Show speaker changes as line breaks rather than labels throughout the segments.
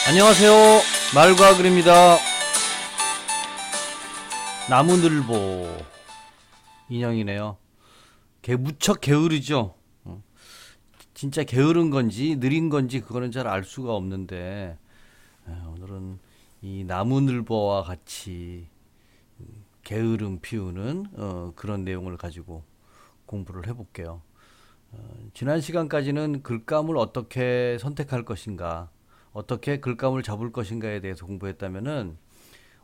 안녕하세요. 말과 글입니다. 나무늘보 인형이네요. 무척 게으르죠. 진짜 게으른 건지 느린 건지 그거는 잘 알 수가 없는데 오늘은 이 나무늘보와 같이 게으름 피우는 그런 내용을 가지고 공부를 해볼게요. 지난 시간까지는 글감을 어떻게 선택할 것인가, 어떻게 글감을 잡을 것인가에 대해서 공부했다면은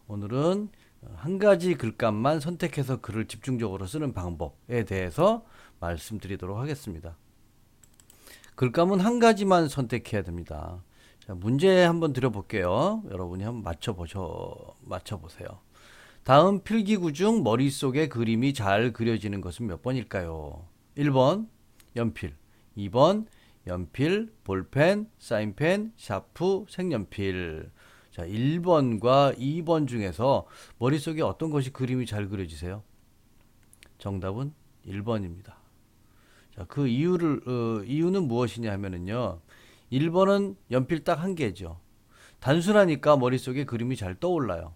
오늘은 한 가지 글감만 선택해서 글을 집중적으로 쓰는 방법에 대해서 말씀드리도록 하겠습니다. 글감은 한 가지만 선택해야 됩니다. 자, 문제 한번 드려볼게요. 여러분이 한번 맞춰보세요. 다음 필기구 중 머릿속에 그림이 잘 그려지는 것은 몇 번일까요? 1번 연필, 2번 연필, 볼펜, 사인펜, 샤프, 색연필. 자, 1번과 2번 중에서 머릿속에 어떤 것이 그림이 잘 그려지세요? 정답은 1번입니다. 자, 그 이유는 무엇이냐 하면은요. 1번은 연필 딱 한 개죠. 단순하니까 머릿속에 그림이 잘 떠올라요.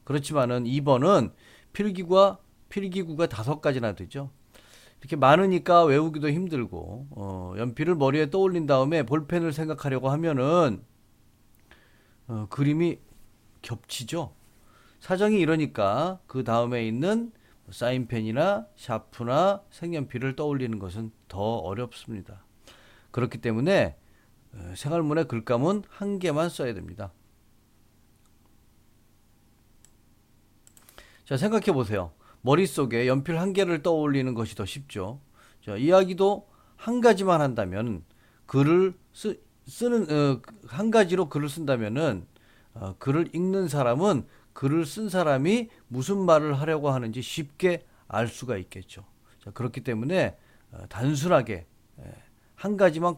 그렇지만은 2번은 필기구가 5가지나 되죠. 이렇게 많으니까 외우기도 힘들고, 연필을 머리에 떠올린 다음에 볼펜을 생각하려고 하면은 그림이 겹치죠. 사정이 이러니까 그 다음에 있는 사인펜이나 샤프나 색연필을 떠올리는 것은 더 어렵습니다. 그렇기 때문에 생활문의 글감은 한 개만 써야 됩니다. 자, 생각해 보세요. 머릿속에 연필 한 개를 떠올리는 것이 더 쉽죠. 자, 이야기도 한 가지만 한다면 글을 쓰는 한 가지로 글을 쓴다면은 글을 읽는 사람은 글을 쓴 사람이 무슨 말을 하려고 하는지 쉽게 알 수가 있겠죠. 자, 그렇기 때문에 단순하게 한 가지만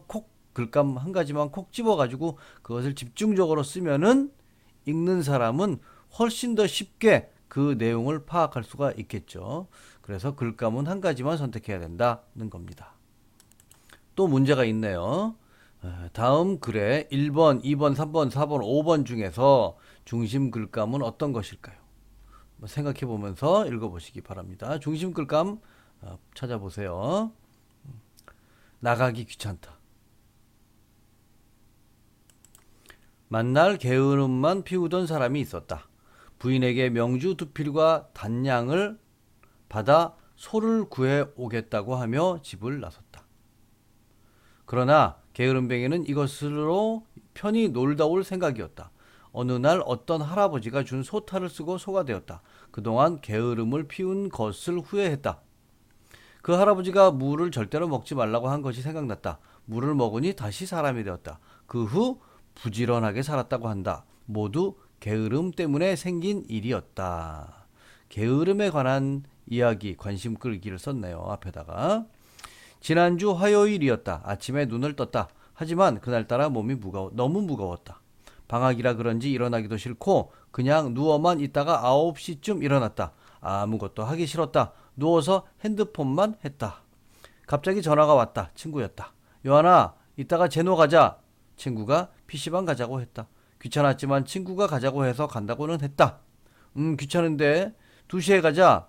글감 한 가지만 콕 집어가지고 그것을 집중적으로 쓰면은 읽는 사람은 훨씬 더 쉽게 그 내용을 파악할 수가 있겠죠. 그래서 글감은 한 가지만 선택해야 된다는 겁니다. 또 문제가 있네요. 다음 글에 1번, 2번, 3번, 4번, 5번 중에서 중심 글감은 어떤 것일까요? 생각해 보면서 읽어보시기 바랍니다. 중심 글감 찾아보세요. 나가기 귀찮다. 만날 게으름만 피우던 사람이 있었다. 부인에게 명주 2필과 단량을 받아 소를 구해 오겠다고 하며 집을 나섰다. 그러나 게으름뱅이는 이것으로 편히 놀다 올 생각이었다. 어느 날 어떤 할아버지가 준 소탈을 쓰고 소가 되었다. 그동안 게으름을 피운 것을 후회했다. 그 할아버지가 물을 절대로 먹지 말라고 한 것이 생각났다. 물을 먹으니 다시 사람이 되었다. 그 후 부지런하게 살았다고 한다. 모두 게으름 때문에 생긴 일이었다. 게으름에 관한 이야기, 관심 끌기를 썼네요. 앞에다가. 지난주 화요일이었다. 아침에 눈을 떴다. 하지만 그날따라 몸이 너무 무거웠다. 방학이라 그런지 일어나기도 싫고 그냥 누워만 있다가 9시쯤 일어났다. 아무것도 하기 싫었다. 누워서 핸드폰만 했다. 갑자기 전화가 왔다. 친구였다. 요한아, 이따가 제노 가자. 친구가 PC방 가자고 했다. 귀찮았지만 친구가 가자고 해서 간다고는 했다. 귀찮은데 2시에 가자.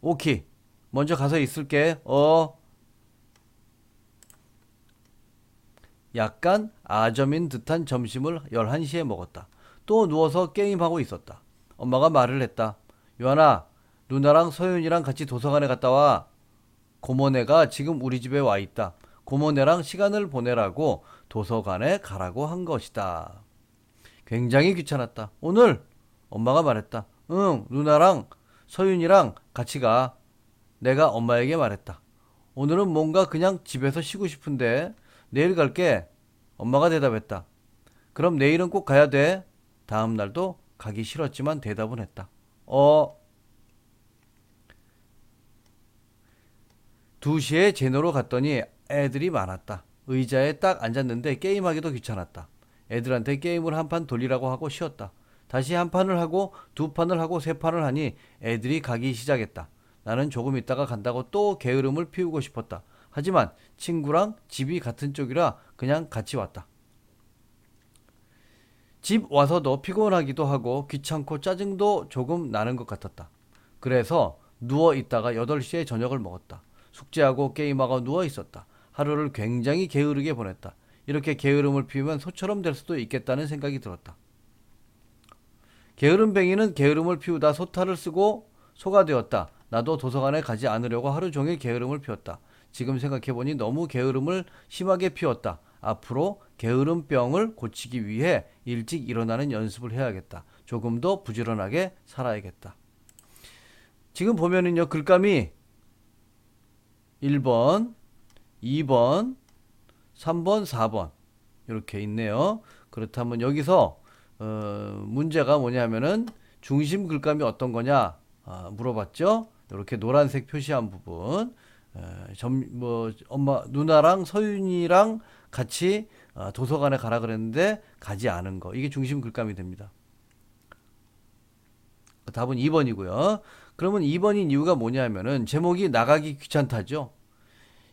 오케이. 먼저 가서 있을게. 약간 아점인 듯한 점심을 11시에 먹었다. 또 누워서 게임하고 있었다. 엄마가 말을 했다. 요한아, 누나랑 서윤이랑 같이 도서관에 갔다 와. 고모네가 지금 우리 집에 와 있다. 고모네랑 시간을 보내라고 도서관에 가라고 한 것이다. 굉장히 귀찮았다. 오늘 엄마가 말했다. 응, 누나랑 서윤이랑 같이 가. 내가 엄마에게 말했다. 오늘은 뭔가 그냥 집에서 쉬고 싶은데 내일 갈게. 엄마가 대답했다. 그럼 내일은 꼭 가야 돼. 다음 날도 가기 싫었지만 대답은 했다. 2시에 제노로 갔더니 애들이 많았다. 의자에 딱 앉았는데 게임하기도 귀찮았다. 애들한테 게임을 한 판 돌리라고 하고 쉬었다. 다시 한 판을 하고 2판을 하고 3판을 하니 애들이 가기 시작했다. 나는 조금 있다가 간다고 또 게으름을 피우고 싶었다. 하지만 친구랑 집이 같은 쪽이라 그냥 같이 왔다. 집 와서도 피곤하기도 하고 귀찮고 짜증도 조금 나는 것 같았다. 그래서 누워 있다가 8시에 저녁을 먹었다. 숙제하고 게임하고 누워 있었다. 하루를 굉장히 게으르게 보냈다. 이렇게 게으름을 피우면 소처럼 될 수도 있겠다는 생각이 들었다. 게으름뱅이는 게으름을 피우다 소탈을 쓰고 소가 되었다. 나도 도서관에 가지 않으려고 하루 종일 게으름을 피웠다. 지금 생각해보니 너무 게으름을 심하게 피웠다. 앞으로 게으름병을 고치기 위해 일찍 일어나는 연습을 해야겠다. 조금 더 부지런하게 살아야겠다. 지금 보면은요, 글감이 1번, 2번, 3번, 4번 이렇게 있네요. 그렇다면 여기서 문제가 뭐냐면은 중심 글감이 어떤 거냐 물어봤죠. 이렇게 노란색 표시한 부분, 엄마 누나랑 서윤이랑 같이 도서관에 가라 그랬는데 가지 않은 거, 이게 중심 글감이 됩니다. 답은 2번이고요. 그러면 2번인 이유가 뭐냐면은 제목이 나가기 귀찮다죠.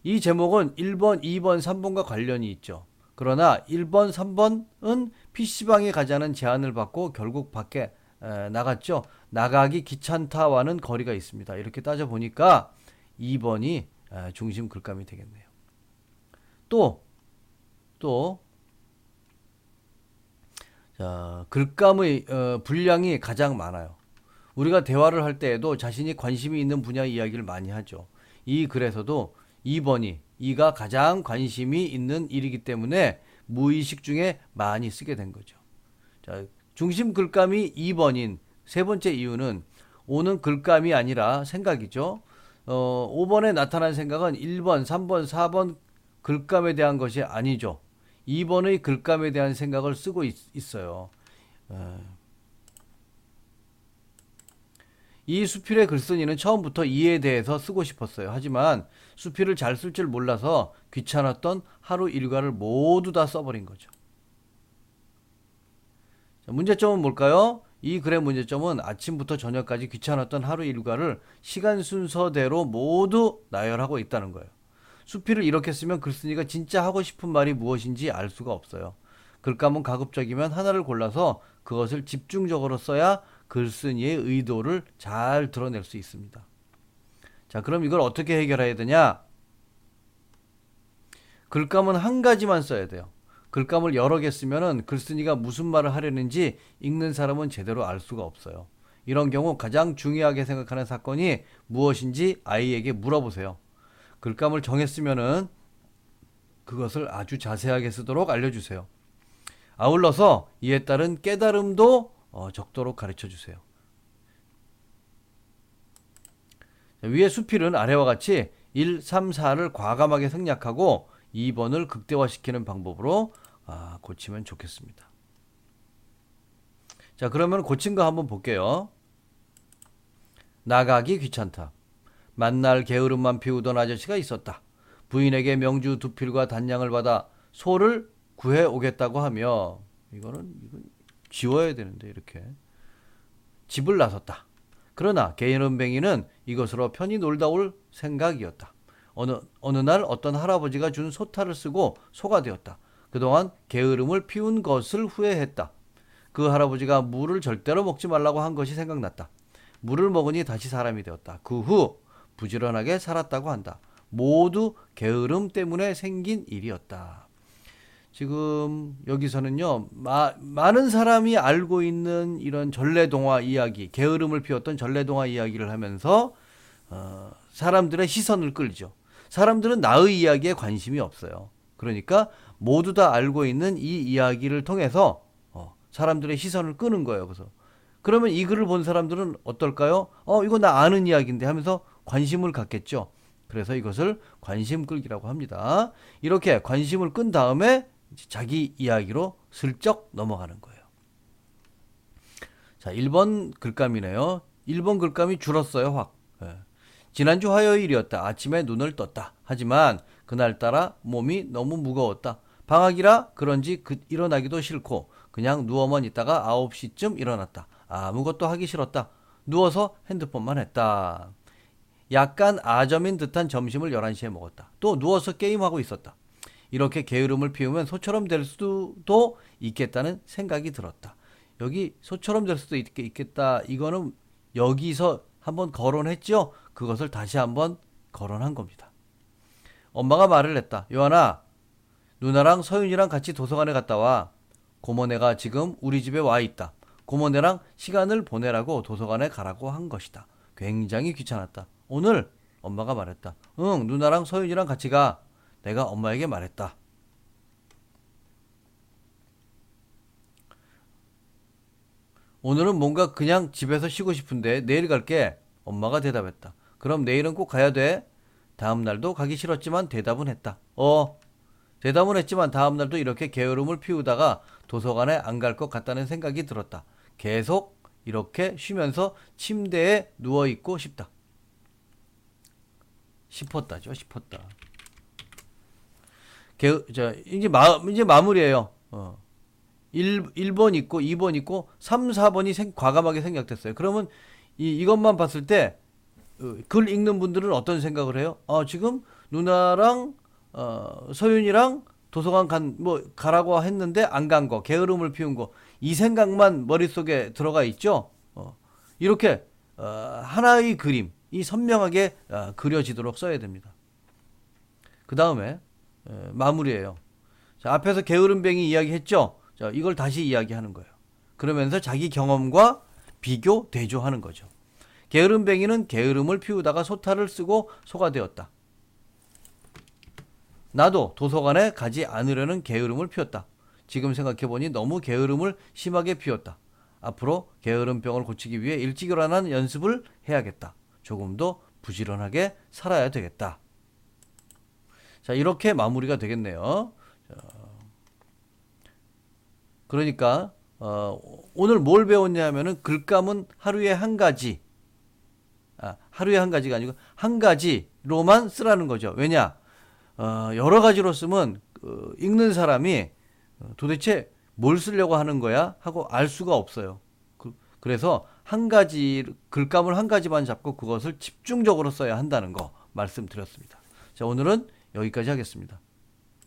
이 제목은 1번, 2번, 3번과 관련이 있죠. 그러나 1번, 3번은 PC방에 가자는 제안을 받고 결국 밖에 나갔죠. 나가기 귀찮다와는 거리가 있습니다. 이렇게 따져보니까 2번이 중심 글감이 되겠네요. 자, 글감의 분량이 가장 많아요. 우리가 대화를 할 때에도 자신이 관심이 있는 분야의 이야기를 많이 하죠. 이 글에서도 2번이 이가 가장 관심이 있는 일이기 때문에 무의식 중에 많이 쓰게 된 거죠. 자, 중심 글감이 2번인 세 번째 이유는 오는 글감이 아니라 생각이죠. 5번에 나타난 생각은 1번, 3번, 4번 글감에 대한 것이 아니죠. 2번의 글감에 대한 생각을 쓰고 있어요. 이 수필의 글쓴이는 처음부터 이에 대해서 쓰고 싶었어요. 하지만 수필을 잘 쓸 줄 몰라서 귀찮았던 하루 일과를 모두 다 써버린 거죠. 자, 문제점은 뭘까요? 이 글의 문제점은 아침부터 저녁까지 귀찮았던 하루 일과를 시간 순서대로 모두 나열하고 있다는 거예요. 수필을 이렇게 쓰면 글쓴이가 진짜 하고 싶은 말이 무엇인지 알 수가 없어요. 글감은 가급적이면 하나를 골라서 그것을 집중적으로 써야 글쓴이의 의도를 잘 드러낼 수 있습니다. 자, 그럼 이걸 어떻게 해결해야 되냐? 글감은 한 가지만 써야 돼요. 글감을 여러 개 쓰면은 글쓴이가 무슨 말을 하려는지 읽는 사람은 제대로 알 수가 없어요. 이런 경우 가장 중요하게 생각하는 사건이 무엇인지 아이에게 물어보세요. 글감을 정했으면은 그것을 아주 자세하게 쓰도록 알려주세요. 아울러서 이에 따른 깨달음도 적도록 가르쳐 주세요. 위의 수필은 아래와 같이 1, 3, 4를 과감하게 생략하고 2번을 극대화시키는 방법으로 고치면 좋겠습니다. 자, 그러면 고친 거 한번 볼게요. 나가기 귀찮다. 만날 게으름만 피우던 아저씨가 있었다. 부인에게 명주 2필과 단량을 받아 소를 구해 오겠다고 하며, 이건 지워야 되는데, 이렇게 집을 나섰다. 그러나 게으름뱅이는 이것으로 편히 놀다 올 생각이었다. 어느 날 어떤 할아버지가 준 소탈을 쓰고 소가 되었다. 그동안 게으름을 피운 것을 후회했다. 그 할아버지가 물을 절대로 먹지 말라고 한 것이 생각났다. 물을 먹으니 다시 사람이 되었다. 그 후 부지런하게 살았다고 한다. 모두 게으름 때문에 생긴 일이었다. 지금 여기서는요, 많은 사람이 알고 있는 이런 전래동화 이야기, 게으름을 피웠던 전래동화 이야기를 하면서 사람들의 시선을 끌죠. 사람들은 나의 이야기에 관심이 없어요. 그러니까 모두 다 알고 있는 이 이야기를 통해서 사람들의 시선을 끄는 거예요. 그래서 그러면 이 글을 본 사람들은 어떨까요? 이거 나 아는 이야기인데 하면서 관심을 갖겠죠. 그래서 이것을 관심 끌기라고 합니다. 이렇게 관심을 끈 다음에 자기 이야기로 슬쩍 넘어가는 거예요. 자, 1번 글감이네요. 1번 글감이 줄었어요, 확. 지난주 화요일이었다. 아침에 눈을 떴다. 하지만 그날따라 몸이 너무 무거웠다. 방학이라 그런지 일어나기도 싫고 그냥 누워만 있다가 9시쯤 일어났다. 아무것도 하기 싫었다. 누워서 핸드폰만 했다. 약간 아점인 듯한 점심을 11시에 먹었다. 또 누워서 게임하고 있었다. 이렇게 게으름을 피우면 소처럼 될 수도 있겠다는 생각이 들었다. 여기 소처럼 될 수도 있겠다. 이거는 여기서 한번 거론했죠. 그것을 다시 한번 거론한 겁니다. 엄마가 말을 했다. 요한아, 누나랑 서윤이랑 같이 도서관에 갔다 와. 고모네가 지금 우리 집에 와 있다. 고모네랑 시간을 보내라고 도서관에 가라고 한 것이다. 굉장히 귀찮았다. 오늘 엄마가 말했다. 응, 누나랑 서윤이랑 같이 가. 내가 엄마에게 말했다. 오늘은 뭔가 그냥 집에서 쉬고 싶은데 내일 갈게. 엄마가 대답했다. 그럼 내일은 꼭 가야 돼? 다음 날도 가기 싫었지만 대답은 했다. 대답은 했지만 다음 날도 이렇게 게으름을 피우다가 도서관에 안 갈 것 같다는 생각이 들었다. 계속 이렇게 쉬면서 침대에 누워 있고 싶다. 싶었다죠, 싶었다. 이제 마무리예요. 1번 있고 2번 있고 3, 4번이 과감하게 생략됐어요. 그러면 이것만 봤을 때 글 읽는 분들은 어떤 생각을 해요? 지금 누나랑 서윤이랑 도서관 가라고 했는데 안 간 거, 게으름을 피운 거, 이 생각만 머릿속에 들어가 있죠. 이렇게 하나의 그림, 이 선명하게 그려지도록 써야 됩니다. 그 다음에 마무리예요. 자, 앞에서 게으름뱅이 이야기했죠. 자, 이걸 다시 이야기하는 거예요. 그러면서 자기 경험과 비교, 대조하는 거죠. 게으름뱅이는 게으름을 피우다가 소탈을 쓰고 소가 되었다. 나도 도서관에 가지 않으려는 게으름을 피웠다. 지금 생각해보니 너무 게으름을 심하게 피웠다. 앞으로 게으름병을 고치기 위해 일찍 일어나는 연습을 해야겠다. 조금 더 부지런하게 살아야 되겠다. 자, 이렇게 마무리가 되겠네요. 그러니까 오늘 뭘 배웠냐 하면은 글감은 하루에 한 가지, 하루에 한 가지가 아니고 한 가지로만 쓰라는 거죠. 왜냐? 여러 가지로 쓰면 읽는 사람이 도대체 뭘 쓰려고 하는 거야 하고 알 수가 없어요. 그래서 한 가지 글감을 한 가지만 잡고 그것을 집중적으로 써야 한다는 거 말씀드렸습니다. 자, 오늘은 여기까지 하겠습니다.